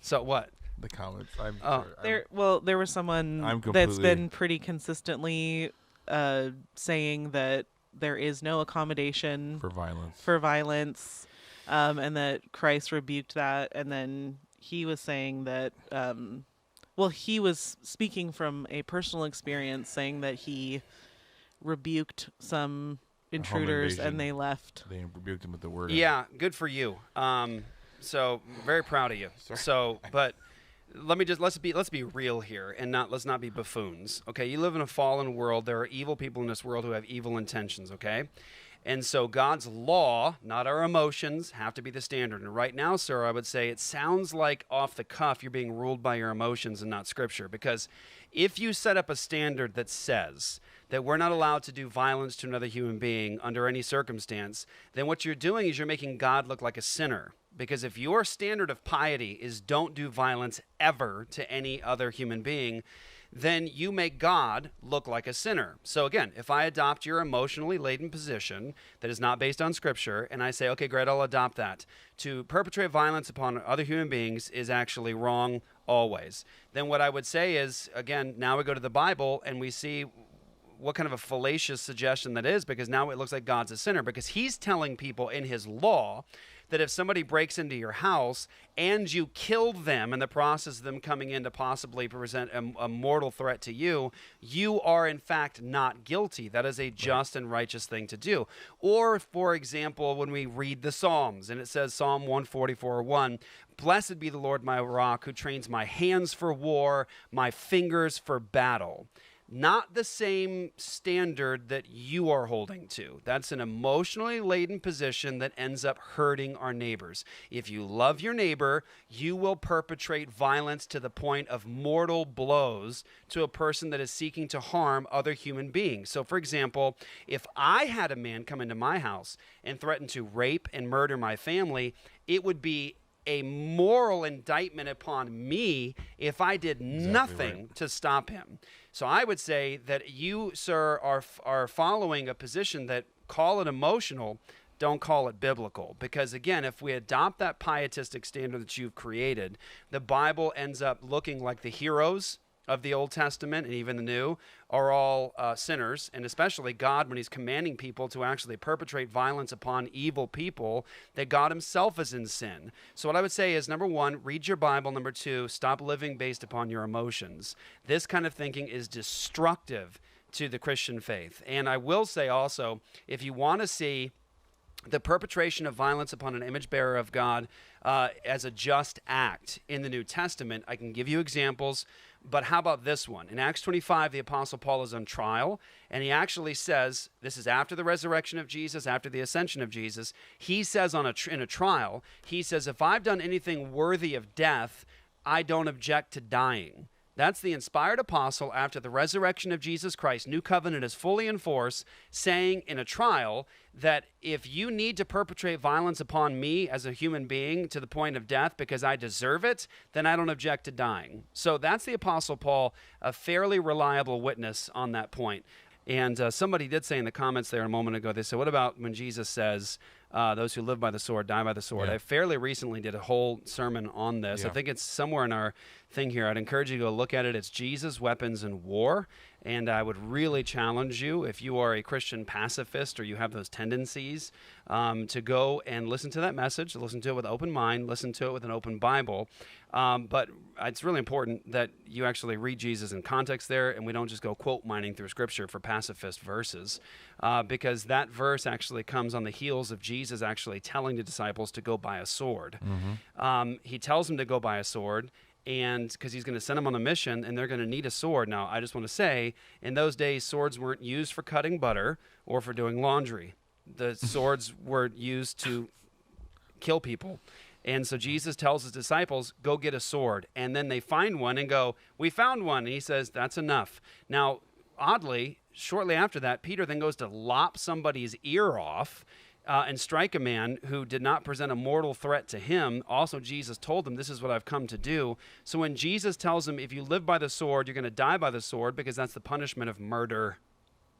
So what? The comments. Oh. There was someone I'm that's completely- been pretty consistently saying that there is no accommodation for violence. for violence, and that Christ rebuked that. And then he was saying that, well, he was speaking from a personal experience, saying that he rebuked some intruders invasion. and they left. They rebuked him with the word. Yeah, good for you. So very proud of you. So, but let's be real here and let's not be buffoons. Okay, you live in a fallen world. There are evil people in this world who have evil intentions. Okay, and so God's law, not our emotions, have to be the standard. And right now, sir, I would say it sounds like off the cuff you're being ruled by your emotions and not Scripture. Because if you set up a standard that says that we're not allowed to do violence to another human being under any circumstance, then what you're doing is you're making God look like a sinner. Because if your standard of piety is don't do violence ever to any other human being, then you make God look like a sinner. So again, if I adopt your emotionally laden position that is not based on Scripture, and I say, okay, great, I'll adopt that, to perpetrate violence upon other human beings is actually wrong always, then what I would say is, again, now we go to the Bible and we see what kind of a fallacious suggestion that is, because now it looks like God's a sinner, because he's telling people in his law that if somebody breaks into your house and you kill them in the process of them coming in to possibly present a mortal threat to you, you are in fact not guilty. That is a just and righteous thing to do. Or, for example, when we read the Psalms, and it says Psalm 144:1, "Blessed be the Lord my rock, who trains my hands for war, my fingers for battle." Not the same standard that you are holding to. That's an emotionally laden position that ends up hurting our neighbors. If you love your neighbor, you will perpetrate violence to the point of mortal blows to a person that is seeking to harm other human beings. So, for example, if I had a man come into my house and threaten to rape and murder my family, it would be a moral indictment upon me if I did nothing to stop him. So I would say that you, sir, are following a position that, call it emotional, don't call it biblical. Because again, if we adopt that pietistic standard that you've created, the Bible ends up looking like the heroes of the Old Testament and even the New are all sinners, and especially God, when he's commanding people to actually perpetrate violence upon evil people, that God himself is in sin. So what I would say is, number one, read your Bible. Number two, stop living based upon your emotions. This kind of thinking is destructive to the Christian faith. And I will say also, if you want to see the perpetration of violence upon an image bearer of God as a just act in the New Testament, I can give you examples. But how about this one? In Acts 25, the Apostle Paul is on trial, and he actually says, this is after the resurrection of Jesus, after the ascension of Jesus, he says in a trial, he says, if I've done anything worthy of death, I don't object to dying. That's the inspired apostle after the resurrection of Jesus Christ. New covenant is fully in force, saying in a trial that if you need to perpetrate violence upon me as a human being to the point of death because I deserve it, then I don't object to dying. So that's the Apostle Paul, a fairly reliable witness on that point. And somebody did say in the comments there a moment ago, they said, what about when Jesus says, those who live by the sword die by the sword? Yeah. I fairly recently did a whole sermon on this. Yeah. I think it's somewhere in our thing here. I'd encourage you to go look at it. It's Jesus, Weapons, and War. And I would really challenge you, if you are a Christian pacifist or you have those tendencies, to go and listen to that message, listen to it with an open mind, listen to it with an open Bible. But it's really important that you actually read Jesus in context there, and we don't just go quote mining through Scripture for pacifist verses, because that verse actually comes on the heels of Jesus actually telling the disciples to go buy a sword. He tells them to go buy a sword, and because he's going to send them on a mission, and they're going to need a sword. Now, I just want to say, in those days, swords weren't used for cutting butter or for doing laundry. The swords were used to kill people. And so Jesus tells his disciples, go get a sword. And then they find one and go, we found one. And he says, that's enough. Now, oddly, shortly after that, Peter then goes to lop somebody's ear off and strike a man who did not present a mortal threat to him. Also, Jesus told them, this is what I've come to do. So when Jesus tells them, if you live by the sword, you're going to die by the sword, because that's the punishment of murder,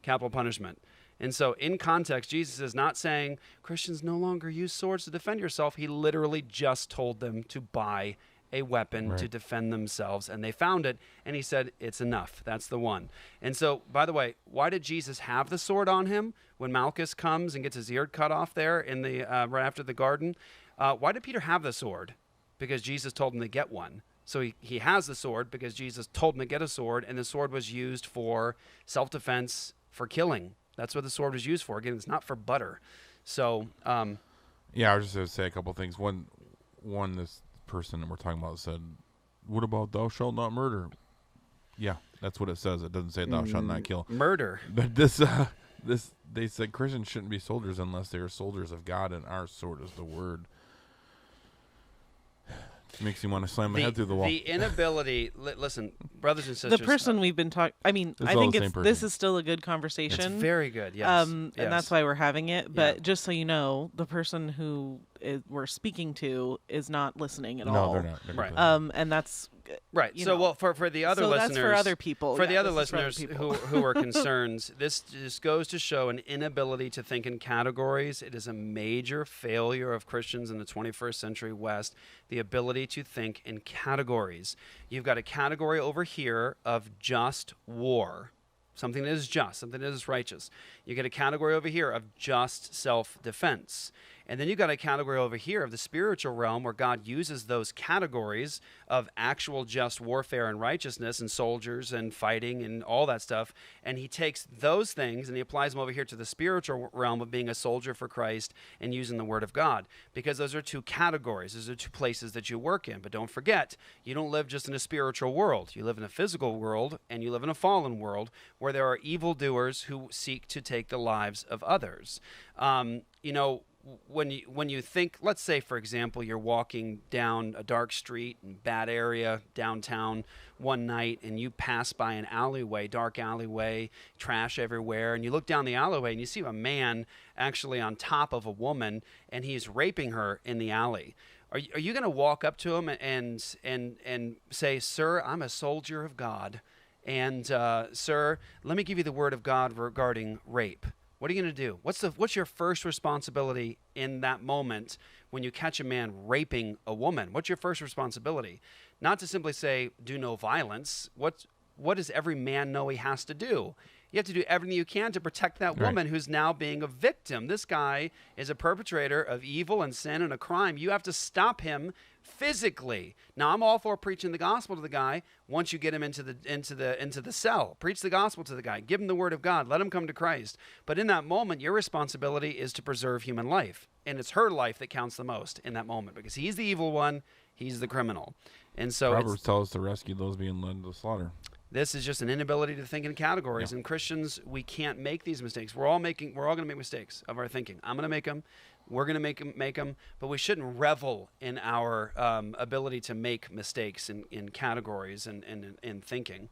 capital punishment. And so in context, Jesus is not saying Christians no longer use swords to defend yourself. He literally just told them to buy a weapon to Right. defend themselves, and they found it, and he said, it's enough. That's the one. And so, by the way, why did Jesus have the sword on him when Malchus comes and gets his ear cut off there in the right after the garden? Why did Peter have the sword? Because Jesus told him to get one. So he has the sword because Jesus told him to get a sword, and the sword was used for self-defense, for killing. That's what the sword was used for. Again, it's not for butter. So, Yeah, I was just going to say a couple things. One, this person that we're talking about said, "What about thou shalt not murder?" Yeah, that's what it says. It doesn't say thou shalt not kill. murder. But they said Christians shouldn't be soldiers unless they are soldiers of God, and our sword is the word. Makes you want to slam my head through the wall. The inability, listen, brothers and sisters. The person we've been talking. I mean, It's I all think the same this person. is still a good conversation. It's very good, yes. And yes. that's why we're having it. But Yeah. just so you know, the person who we're speaking to is not listening at No, all. they're not. They're Right. completely- And that's Right. you So, know. well, for the other So listeners, that's for other people. For the Yeah, other this is for other listeners people. who are concerned, this just goes to show an inability to think in categories. It is a major failure of Christians in the 21st century West, the ability to think in categories. You've got a category over here of just war. Something that is just, something that is righteous. You get a category over here of just self-defense. And then you've got a category over here of the spiritual realm where God uses those categories of actual just warfare and righteousness and soldiers and fighting and all that stuff. And he takes those things and he applies them over here to the spiritual realm of being a soldier for Christ and using the word of God. Because those are two categories. Those are two places that you work in. But don't forget, you don't live just in a spiritual world. You live in a physical world and you live in a fallen world where there are evildoers who seek to take the lives of others. You know, when you think, let's say, for example, you're walking down a dark street in bad area downtown one night and you pass by an alleyway, dark alleyway, trash everywhere, and you look down the alleyway and you see a man actually on top of a woman and he's raping her in the alley. Are you going to walk up to him and say, "Sir, I'm a soldier of God, and sir, let me give you the word of God regarding rape"? What are you going to do? What's your first responsibility in that moment when you catch a man raping a woman? What's your first responsibility? Not to simply say, do no violence. What does every man know he has to do? You have to do everything you can to protect that woman who's now being a victim. This guy is a perpetrator of evil and sin and a crime. You have to stop him physically. Now, I'm all for preaching the gospel to the guy once you get him into the cell. Preach the gospel to the guy. Give him the word of God. Let him come to Christ. But in that moment, your responsibility is to preserve human life. And it's her life that counts the most in that moment because he's the evil one. He's the criminal. And so Proverbs tells us to rescue those being led to slaughter. this is just an inability to think in categories. Yeah. And Christians, we can't make these mistakes. We're all going to make mistakes of our thinking. I'm going to make them. We're going to make them. But we shouldn't revel in our ability to make mistakes in categories and in thinking.